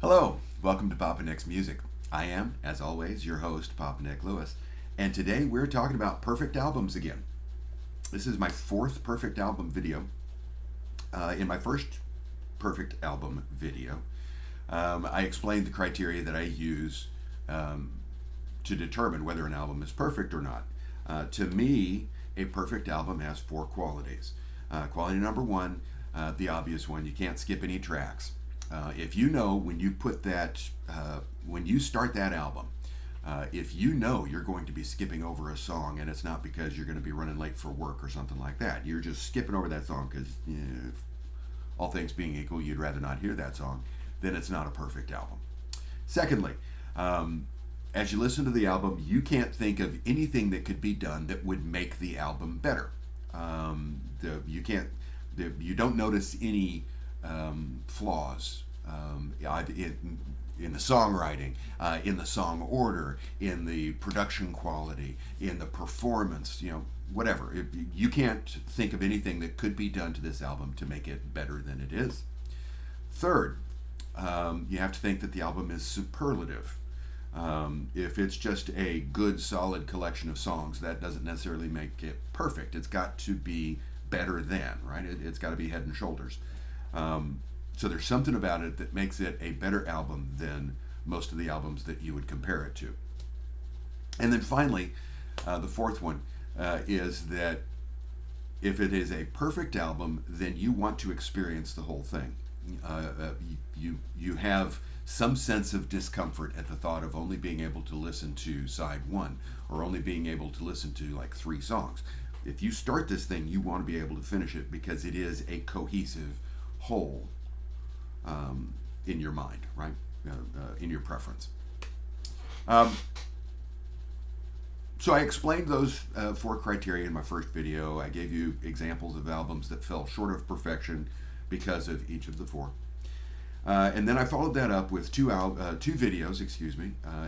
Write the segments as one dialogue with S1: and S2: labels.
S1: Hello, welcome to Papa Nick's Music. I am, as always, your host, Papa Nick Lewis, and today we're talking about perfect albums again. This is my fourth perfect album video. In my first perfect album video, I explained the criteria that I use um, to determine whether an album is perfect or not. To me, a perfect album has four qualities. Quality number one, the obvious one, you can't skip any tracks. If you know when you put that, when you start that album, if you know you're going to be skipping over a song and it's not because you're going to be running late for work or something like that, you're just skipping over that song because, all things being equal, you'd rather not hear that song, then it's not a perfect album. Secondly, as you listen to the album, you can't think of anything that could be done that would make the album better. You can't, you don't notice any flaws in the songwriting, in the song order, in the production quality, in the performance, whatever. You can't think of anything that could be done to this album to make it better than it is. Third, you have to think that the album is superlative. If it's just a good, solid collection of songs, that doesn't necessarily make it perfect. It's got to be better than, right? It's got to be head and shoulders. So there's something about it that makes it a better album than most of the albums that you would compare it to. And then finally, the fourth one is that if it is a perfect album, then you want to experience the whole thing. You have some sense of discomfort at the thought of only being able to listen to side one or only being able to listen to like three songs. If you start this thing, you want to be able to finish it because it is a cohesive whole in your mind, right? In your preference. So I explained those four criteria in my first video. I gave you examples of albums that fell short of perfection because of each of the four. And then I followed that up with two videos,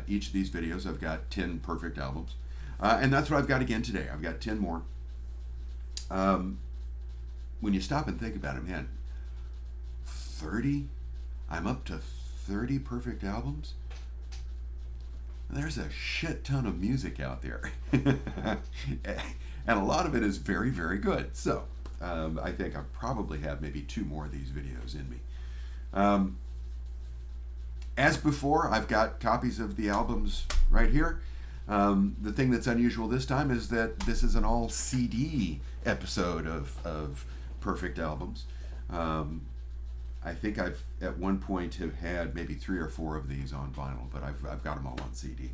S1: each of these videos, I've got 10 perfect albums. And that's what I've got again today. I've got 10 more. When you stop and think about it, man, 30? I'm up to 30 perfect albums? There's a shit ton of music out there. And a lot of it is very, very good. So I think I probably have maybe two more of these videos in me. As before, I've got copies of the albums right here. The thing that's unusual this time is that this is an all CD episode of perfect albums. I think I've at one point have had maybe 3 or 4 of these on vinyl, but I've got them all on CD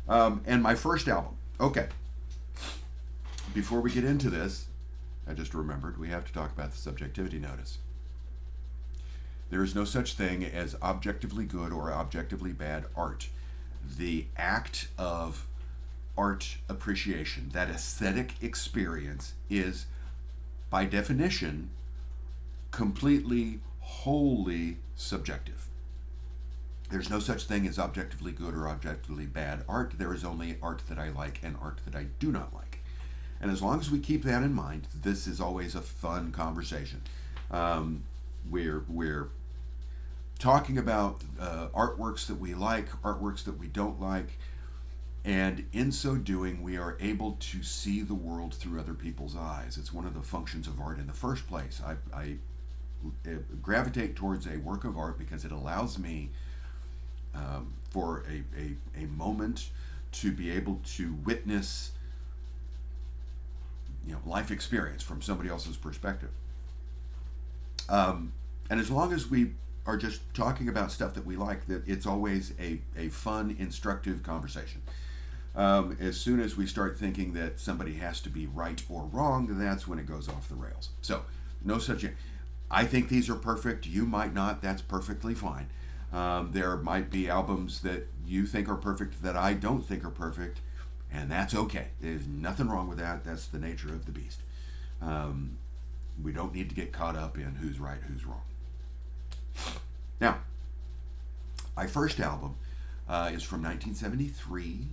S1: now. And my first album. Okay. Before we get into this, I just remembered we have to talk about the subjectivity notice. There is no such thing as objectively good or objectively bad art. The act of art appreciation, that aesthetic experience, is by definition completely, wholly subjective. There's no such thing as objectively good or objectively bad art. There is only art that I like and art that I do not like. And as long as we keep that in mind, this is always a fun conversation. We're talking about artworks that we like, artworks that we don't like, and in so doing, we are able to see the world through other people's eyes. It's one of the functions of art in the first place. I gravitate towards a work of art because it allows me, for a moment, to be able to witness life experience from somebody else's perspective. And as long as we are just talking about stuff that we like, that it's always a fun, instructive conversation. As soon as we start thinking that somebody has to be right or wrong, that's when it goes off the rails. So, no such. I think these are perfect. You might not. That's perfectly fine. There might be albums that you think are perfect that I don't think are perfect, and that's okay. There's nothing wrong with that. That's the nature of the beast. We don't need to get caught up in who's right, who's wrong. Now, my first album is from 1973.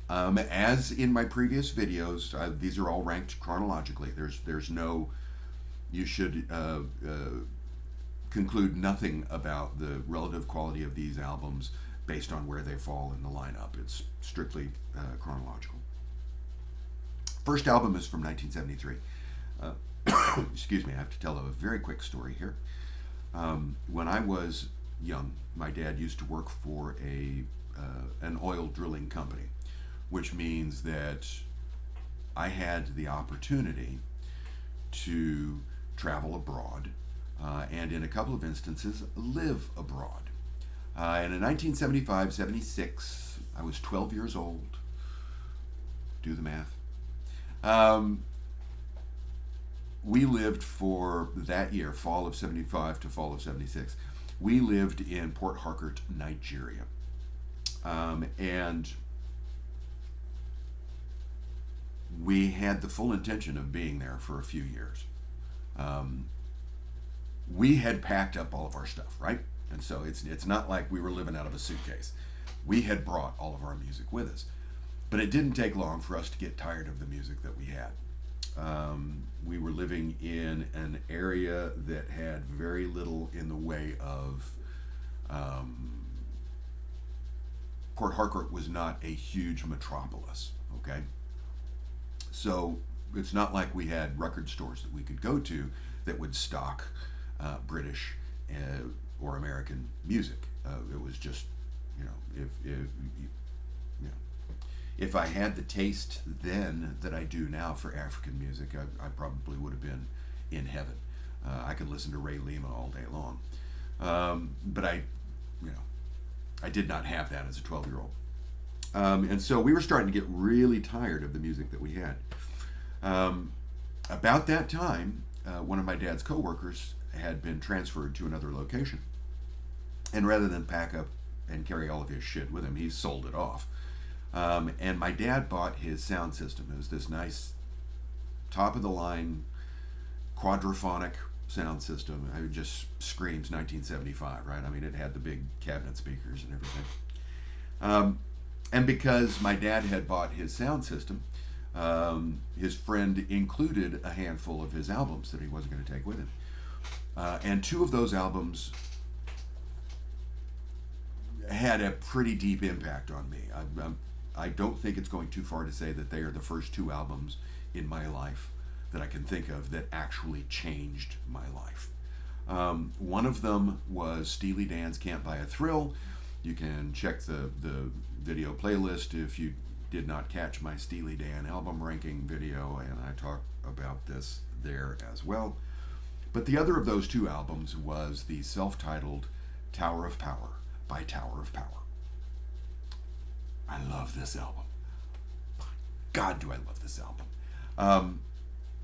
S1: As in my previous videos, these are all ranked chronologically. There's no, you should conclude nothing about the relative quality of these albums based on where they fall in the lineup. It's strictly chronological. First album is from 1973. Excuse me, I have to tell a very quick story here. When I was young, my dad used to work for an oil drilling company, which means that I had the opportunity to travel abroad and, in a couple of instances, live abroad. And in 1975-76, I was 12 years old. Do the math. We lived for that year, fall of 75 to fall of 76. We lived in Port Harcourt, Nigeria. And we had the full intention of being there for a few years. We had packed up all of our stuff, right? And so it's not like we were living out of a suitcase. We had brought all of our music with us. But it didn't take long for us to get tired of the music that we had. We were living in an area that had very little in the way of. Port Harcourt was not a huge metropolis, okay? So it's not like we had record stores that we could go to that would stock British or American music. It was just, if I had the taste then that I do now for African music, I probably would have been in heaven. I could listen to Ray Lima all day long, but I did not have that as a 12-year-old. And so we were starting to get really tired of the music that we had. About that time, one of my dad's coworkers had been transferred to another location. And rather than pack up and carry all of his shit with him, he sold it off. And my dad bought his sound system. It was this nice, top-of-the-line, quadraphonic sound system. It just screams 1975, right? I mean, it had the big cabinet speakers and everything. And because my dad had bought his sound system, his friend included a handful of his albums that he wasn't going to take with him. And two of those albums had a pretty deep impact on me. I don't think it's going too far to say that they are the first two albums in my life that I can think of that actually changed my life. One of them was Steely Dan's Can't Buy a Thrill. You can check the video playlist if you did not catch my Steely Dan album ranking video, and I talk about this there as well. But the other of those two albums was the self-titled Tower of Power by Tower of Power. I love this album. God, do I love this album.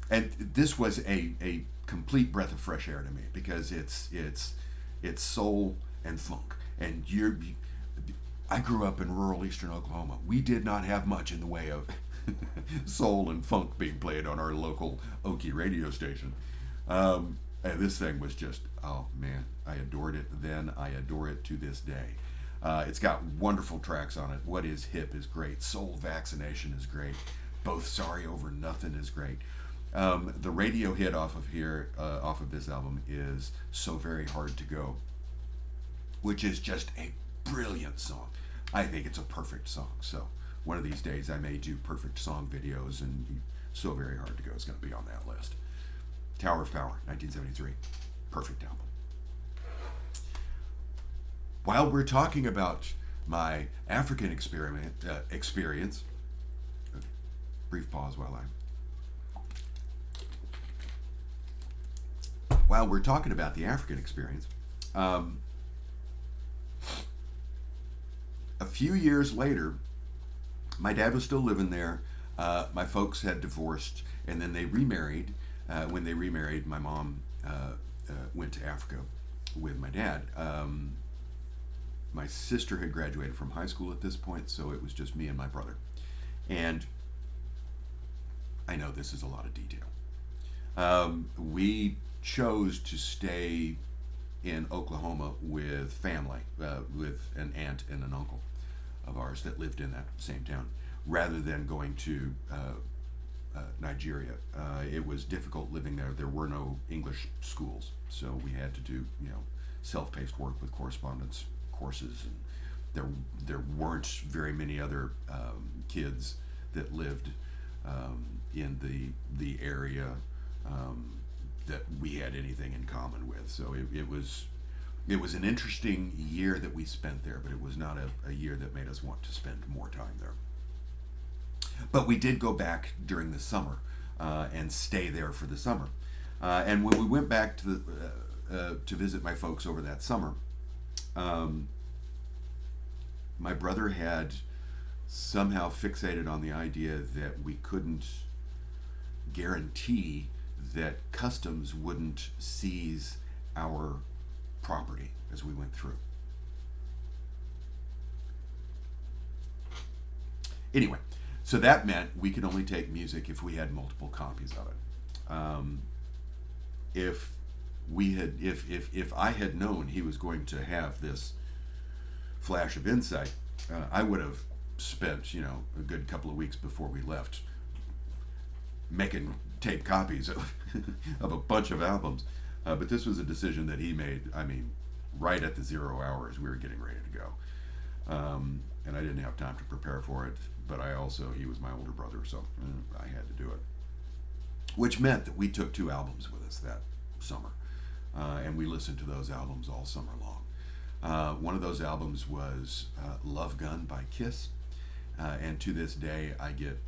S1: And this was a complete breath of fresh air to me because it's soul and funk. And I grew up in rural eastern Oklahoma. We did not have much in the way of soul and funk being played on our local Okie radio station. And this thing was just, oh man, I adored it then. I adore it to this day. It's got wonderful tracks on it. What Is Hip is great. Soul Vaccination is great. Both Sorry Over Nothing is great. The radio hit off of this album is So Very Hard to Go, which is just a brilliant song. I think it's a perfect song. So one of these days I may do perfect song videos, and So Very Hard to Go is going to be on that list. Tower of Power, 1973. Perfect album. While we're talking about my African experience, brief pause while we're talking about the African experience, a few years later, my dad was still living there. My folks had divorced, and then they remarried. When they remarried, my mom went to Africa with my dad. My sister had graduated from high school at this point, so it was just me and my brother. And I know this is a lot of detail. We chose to stay in Oklahoma with family, with an aunt and an uncle of ours that lived in that same town, rather than going to Nigeria. It was difficult living there. There were no English schools, so we had to do self-paced work with correspondence courses, and there weren't very many other kids that lived in the area that we had anything in common with. So it was an interesting year that we spent there, but it was not a year that made us want to spend more time there. But we did go back during the summer and stay there for the summer. And when we went back to visit my folks over that summer, my brother had somehow fixated on the idea that we couldn't guarantee that customs wouldn't seize our property as we went through. Anyway, so that meant we could only take music if we had multiple copies of it. If I had known he was going to have this flash of insight, I would have spent a good couple of weeks before we left making tape copies of of a bunch of albums. But this was a decision that he made. I mean, right at the 0 hours, we were getting ready to go, and I didn't have time to prepare for it. But he was my older brother, so I had to do it. Which meant that we took 2 albums with us that summer, and we listened to those albums all summer long. One of those albums was Love Gun by Kiss, and to this day I get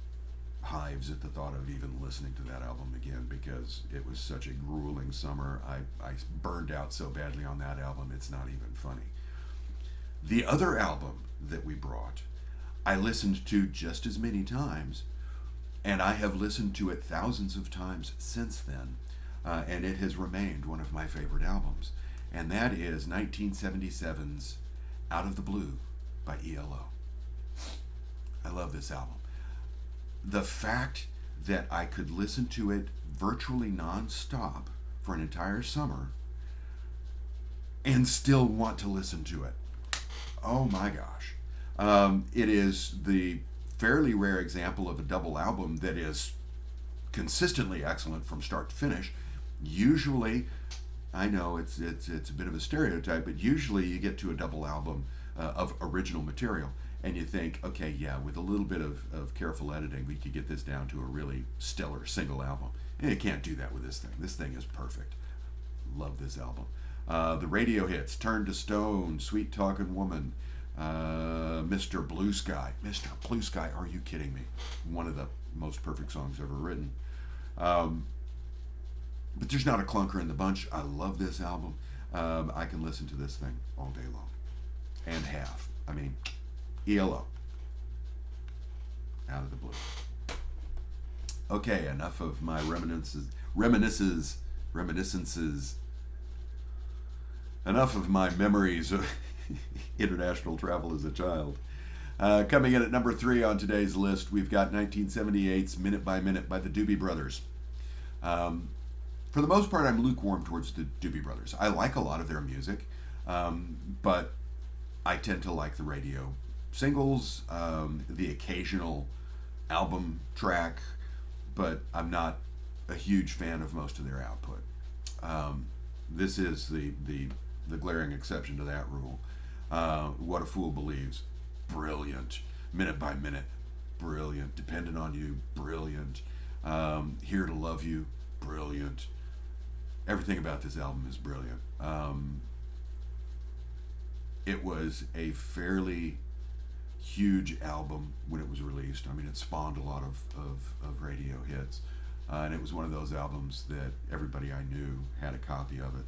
S1: hives at the thought of even listening to that album again, because it was such a grueling summer. I burned out so badly on that album, it's not even funny. The other album that we brought, I listened to just as many times, and I have listened to it thousands of times since then, and it has remained one of my favorite albums, and that is 1977's Out of the Blue by ELO. I love this album. The fact that I could listen to it virtually non-stop for an entire summer and still want to listen to it. Oh my gosh. It is the fairly rare example of a double album that is consistently excellent from start to finish. Usually, I know it's a bit of a stereotype, but usually you get to a double album of original material, and you think, okay, yeah, with a little bit of careful editing, we could get this down to a really stellar single album. And you can't do that with this thing. This thing is perfect. Love this album. The radio hits: Turn to Stone, Sweet Talking Woman, Mr. Blue Sky. Mr. Blue Sky, are you kidding me? One of the most perfect songs ever written. But there's not a clunker in the bunch. I love this album. I can listen to this thing all day long. And have. I mean, ELO. Out of the Blue. Okay, enough of my reminiscences. Enough of my memories of international travel as a child. Coming in at number 3 on today's list, we've got 1978's Minute by Minute by the Doobie Brothers. For the most part, I'm lukewarm towards the Doobie Brothers. I like a lot of their music, but I tend to like the radio singles, the occasional album track, but I'm not a huge fan of most of their output. This is the glaring exception to that rule. What a Fool Believes, brilliant. Minute by Minute, brilliant. Dependent on You, brilliant. Here to Love You, brilliant. Everything about this album is brilliant. It was a fairly huge album when it was released. I mean, it spawned a lot of radio hits. And it was one of those albums that everybody I knew had a copy of it.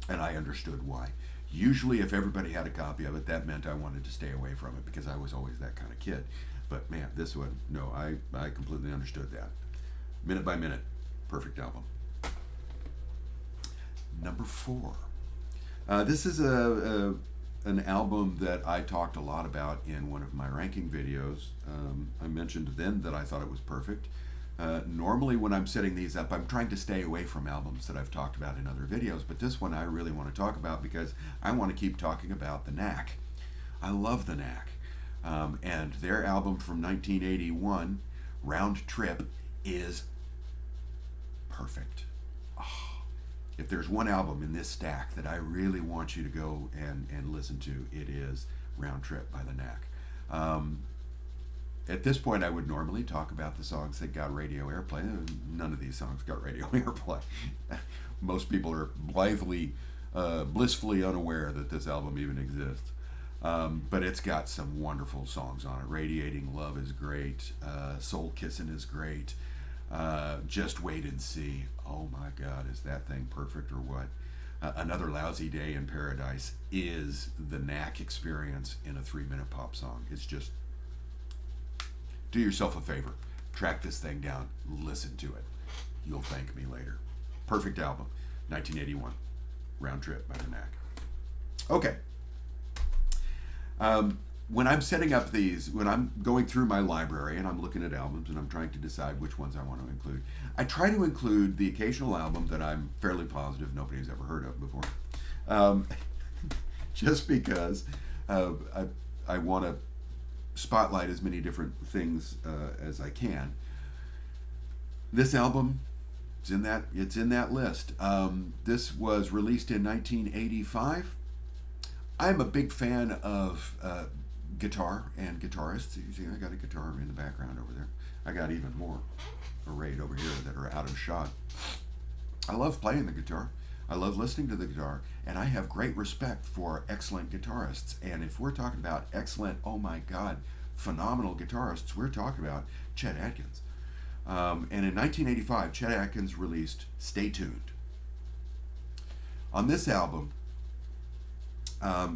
S1: And I understood why. Usually, if everybody had a copy of it, that meant I wanted to stay away from it because I was always that kind of kid. But man, this one, no, I completely understood that. Minute by Minute, perfect album. Number 4. This is an album that I talked a lot about in one of my ranking videos. I mentioned then that I thought it was perfect. Normally when I'm setting these up, I'm trying to stay away from albums that I've talked about in other videos, but this one I really want to talk about because I want to keep talking about the Knack. I love the Knack. And their album from 1981, Round Trip is perfect. Oh, if there's one album in this stack that I really want you to go and listen to, it is Round Trip by the Knack. At this point, I would normally talk about the songs that got radio airplay. None of these songs got radio airplay. Most people are blissfully unaware that this album even exists. But it's got some wonderful songs on it. Radiating Love is great. Soul Kissin' is great. Just Wait and See. Oh my God, is that thing perfect or what? Another Lousy Day in Paradise is the Knack experience in a 3-minute pop song. It's just, do yourself a favor. Track this thing down. Listen to it. You'll thank me later. Perfect album. 1981. Round Trip by the Knack. Okay. When I'm setting up these, when I'm going through my library and I'm looking at albums and I'm trying to decide which ones I want to include, I try to include the occasional album that I'm fairly positive nobody's ever heard of before. Just because I want to spotlight as many different things as I can. This album, it's in that list. This was released in 1985. I'm a big fan of guitar and guitarists. You see, I got a guitar in the background over there. I got even more arrayed over here that are out of shot. I love playing the guitar. I love listening to the guitar, and I have great respect for excellent guitarists. And if we're talking about excellent, oh my God, phenomenal guitarists, we're talking about Chet Atkins. And in 1985, Chet Atkins released Stay Tuned. On this album,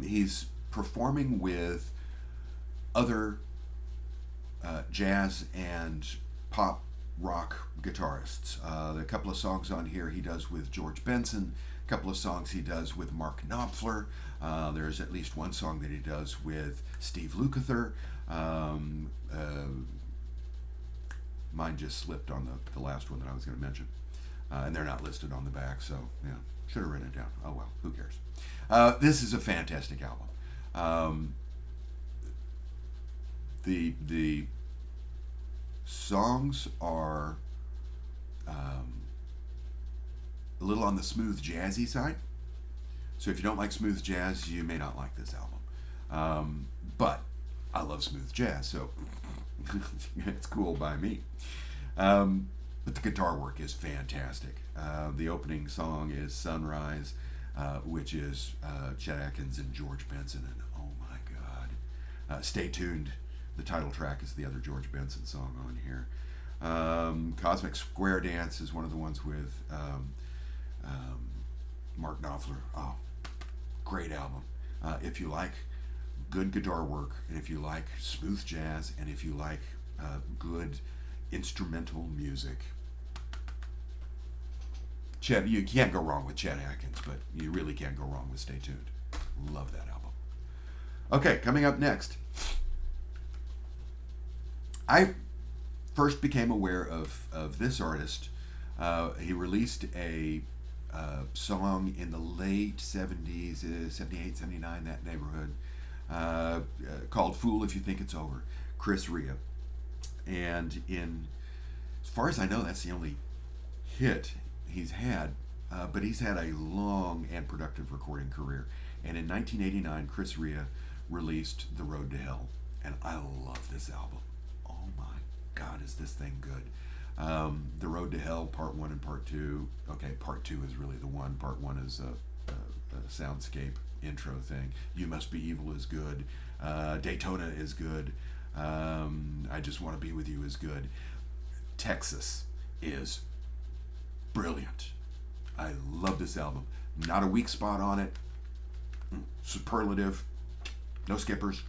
S1: he's performing with other jazz and pop rock guitarists. A couple of songs on here he does with George Benson, a couple of songs he does with Mark Knopfler. There's at least one song that he does with Steve Lukather. Mine just slipped on the last one that I was going to mention. And they're not listed on the back, so yeah, should have written it down. Oh well, who cares? This is a fantastic album. The songs are a little on the smooth jazzy side. So if you don't like smooth jazz, you may not like this album. But I love smooth jazz, so it's cool by me. But the guitar work is fantastic. The opening song is Sunrise, which is Chet Atkins and George Benson, and oh my God. Stay Tuned, the title track, is the other George Benson song on here. Cosmic Square Dance is one of the ones with Mark Knopfler. Oh, great album. If you like good guitar work, and if you like smooth jazz, and if you like good instrumental music, Chet, you can't go wrong with Chet Atkins, but you really can't go wrong with Stay Tuned. Love that album. Okay, coming up next. I first became aware of this artist. He released a song in the late 70s, 78, 79, that neighborhood, called Fool If You Think It's Over, Chris Rea. And as far as I know, that's the only hit he's had, but he's had a long and productive recording career. And in 1989, Chris Rea released The Road to Hell, and I love this album. Oh my God, is this thing good. The Road to Hell, Part 1 and Part 2. Okay, Part 2 is really the one. Part 1 is a soundscape intro thing. You Must Be Evil is good. Daytona is good. I Just Want to Be With You is good. Texas is brilliant. I love this album. Not a weak spot on it. Superlative. No skippers.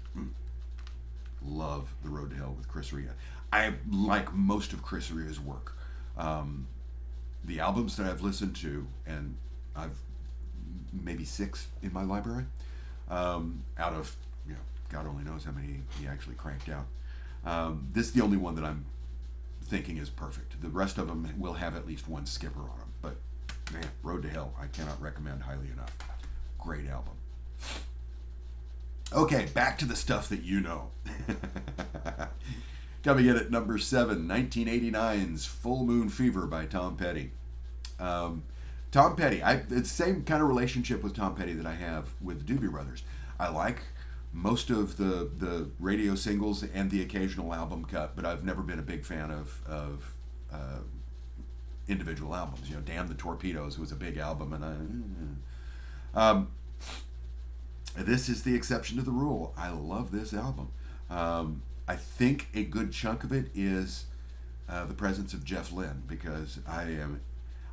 S1: Love The Road to Hell with Chris Rea. I like most of Chris Rea's work. The albums that I've listened to, and I've maybe 6 in my library, out of, God only knows how many he actually cranked out. This is the only one that I'm thinking is perfect. The rest of them will have at least one skipper on them. But man, Road to Hell, I cannot recommend highly enough. Great album. Okay, back to the stuff that you know. Coming in at number 7, 1989's Full Moon Fever by Tom Petty. Um, Tom Petty, it's the same kind of relationship with Tom Petty that I have with the Doobie Brothers. I like most of the radio singles and the occasional album cut, but I've never been a big fan of individual albums. You know, Damn the Torpedoes was a big album, and this is the exception to the rule. I love this album. I think a good chunk of it is the presence of Jeff Lynne, because I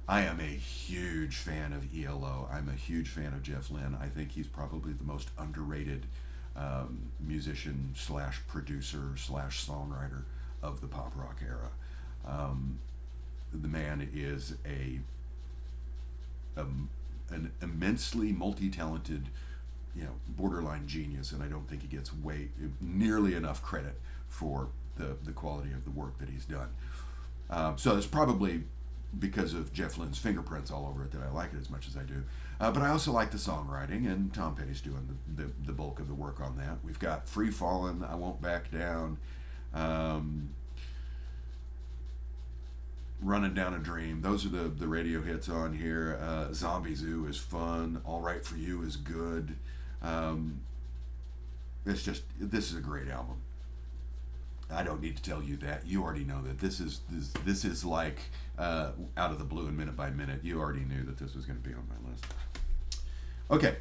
S1: am a huge fan of ELO. I'm a huge fan of Jeff Lynne. I think he's probably the most underrated musician slash producer slash songwriter of the pop rock era. The man is an immensely multi-talented, you know, borderline genius, and I don't think he gets nearly enough credit for the quality of the work that he's done. So it's probably because of Jeff Lynne's fingerprints all over it that I like it as much as I do. But I also like the songwriting, and Tom Petty's doing the bulk of the work on that. We've got Free Fallin', I Won't Back Down, Running Down a Dream. Those are the radio hits on here. Zombie Zoo is fun. All Right For You is good. This is a great album. I don't need to tell you that. You already know that this is like out of the blue and minute by minute. You already knew that this was going to be on my list. Okay,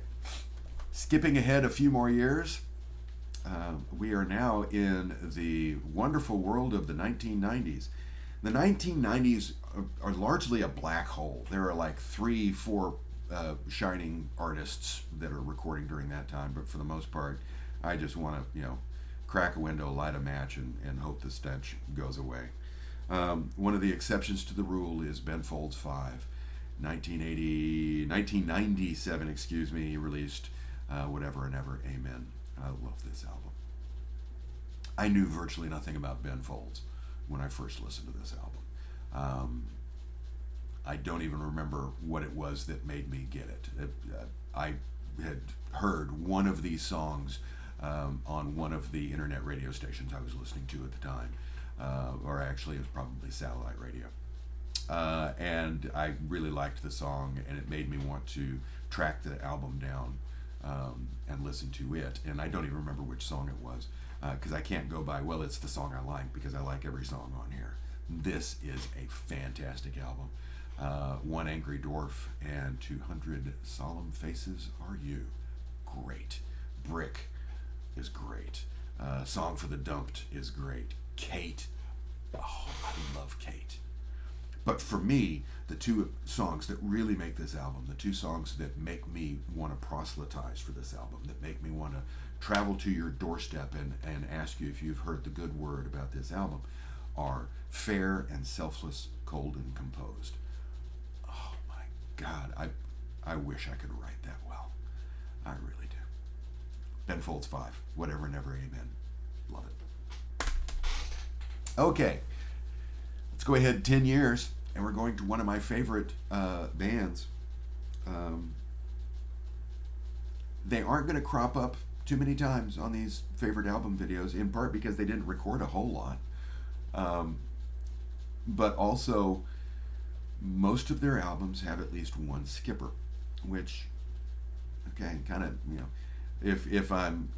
S1: skipping ahead a few more years, we are now in the wonderful world of the 1990s. The 1990s are largely a black hole. There are like 3-4 shining artists that are recording during that time, but for the most part, I just want to, you know, crack a window, light a match, and hope the stench goes away. One of the exceptions to the rule is Ben Folds 5. 1997, excuse me, he released Whatever and Ever, Amen. I love this album. I knew virtually nothing about Ben Folds when I first listened to this album. I don't even remember what it was that made me get it. I had heard one of these songs on one of the internet radio stations I was listening to at the time, or actually it was probably satellite radio. And I really liked the song, and it made me want to track the album down and listen to it. And I don't even remember which song it was, because I can't go by, well, it's the song I like, because I like every song on here. This is a fantastic album. One Angry Dwarf and 200 Solemn Faces Are You. Great. Brick is great. Song for the Dumped is great. Kate. Oh, I love Kate. But for me, the two songs that really make this album, the two songs that make me want to proselytize for this album, that make me want to travel to your doorstep and ask you if you've heard the good word about this album, are Fair and Selfless, Cold and Composed. Oh my God, I wish I could write that well. I really do. Ben Folds 5, Whatever and Ever, Amen. Love it. Okay, let's go ahead 10 years, and we're going to one of my favorite bands. They aren't going to crop up too many times on these favorite album videos, in part because they didn't record a whole lot. But also, most of their albums have at least one skipper, which, okay, kind of, you know, if I'm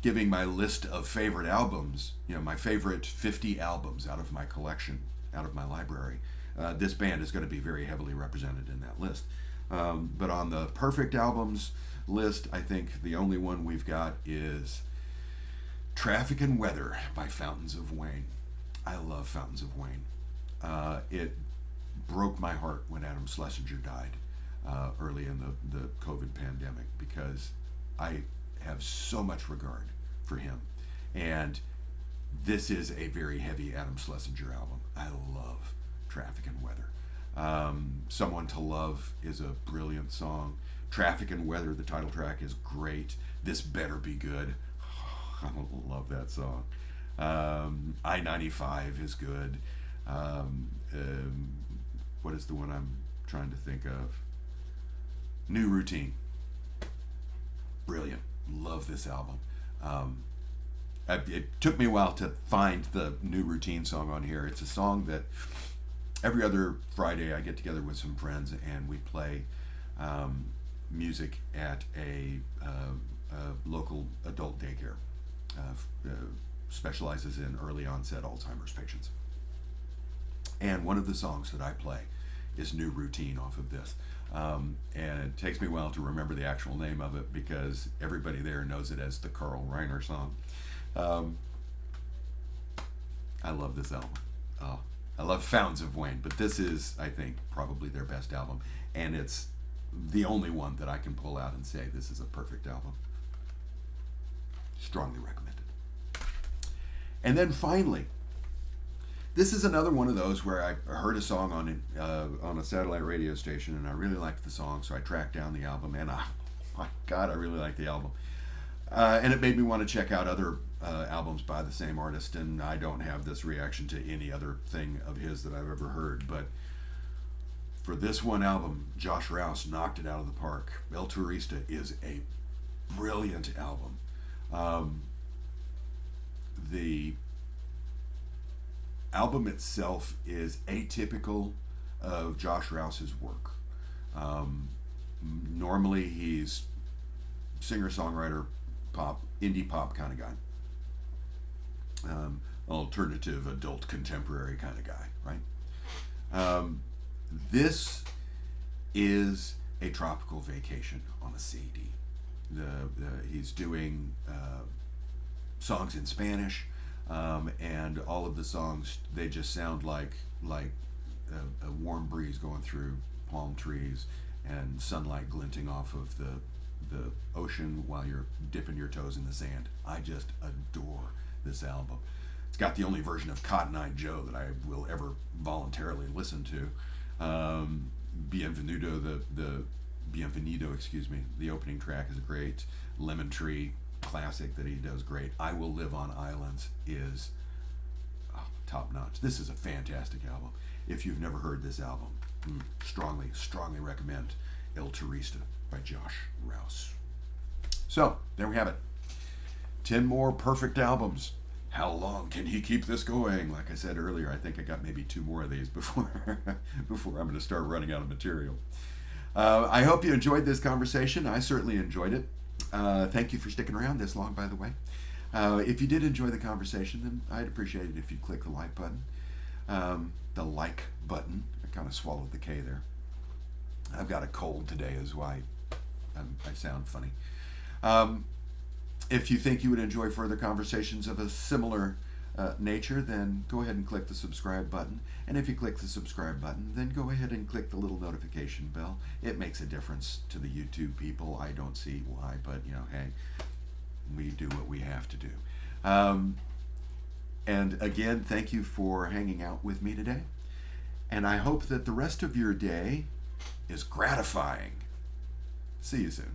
S1: giving my list of favorite albums, you know, my favorite 50 albums out of my collection, out of my library, this band is going to be very heavily represented in that list. But on the perfect albums list, I think the only one we've got is Traffic and Weather by Fountains of Wayne. I love Fountains of Wayne. It broke my heart when Adam Schlesinger died early in the COVID pandemic, because I have so much regard for him. And this is a very heavy Adam Schlesinger album. I love Traffic and Weather. Someone to Love is a brilliant song. Traffic and Weather, the title track, is great. This Better Be Good. I love that song. I-95 is good. What is the one I'm trying to think of? New Routine. Brilliant. Love this album. it took me a while to find the new routine song on here. It's a song that every other Friday I get together with some friends and we play music at a local adult daycare. Specializes in early onset Alzheimer's patients. And one of the songs that I play is New Routine off of this. And it takes me a while to remember the actual name of it because everybody there knows it as the Carl Reiner song. I love this album. I love Fountains of Wayne, but this is, I think, probably their best album. And it's the only one that I can pull out and say this is a perfect album. Strongly recommended. And then finally, this is another one of those where I heard a song on a satellite radio station and I really liked the song, so I tracked down the album and my God, I really like the album. And it made me want to check out other albums by the same artist, and I don't have this reaction to any other thing of his that I've ever heard, but for this one album, Josh Rouse knocked it out of the park. El Turista is a brilliant album. The album itself is atypical of Josh Rouse's work. Normally he's singer-songwriter, pop, indie pop kind of guy. Alternative, adult, contemporary kind of guy, right? This is a tropical vacation on a CD. He's doing songs in Spanish, and all of the songs, they just sound like a warm breeze going through palm trees and sunlight glinting off of the ocean while you're dipping your toes in the sand. I just adore this album. It's got the only version of Cotton Eye Joe that I will ever voluntarily listen to. Bienvenido, excuse me. The opening track is great. Lemon Tree, classic that he does great. I Will Live on Islands is top notch. This is a fantastic album. If you've never heard this album, strongly recommend El Turista by Josh Rouse. So, there we have it. 10 more perfect albums. How long can he keep this going? Like I said earlier, I think I got maybe 2 more of these before I'm going to start running out of material. I hope you enjoyed this conversation. I certainly enjoyed it. Thank you for sticking around this long, by the way. If you did enjoy the conversation, then I'd appreciate it if you'd click the like button. The like button. I kind of swallowed the K there. I've got a cold today, is why I sound funny. If you think you would enjoy further conversations of a similar nature, then go ahead and click the subscribe button. And if you click the subscribe button, then go ahead and click the little notification bell. It makes a difference to the YouTube people. I don't see why, but hey, we do what we have to do. And again, thank you for hanging out with me today. And I hope that the rest of your day is gratifying. See you soon.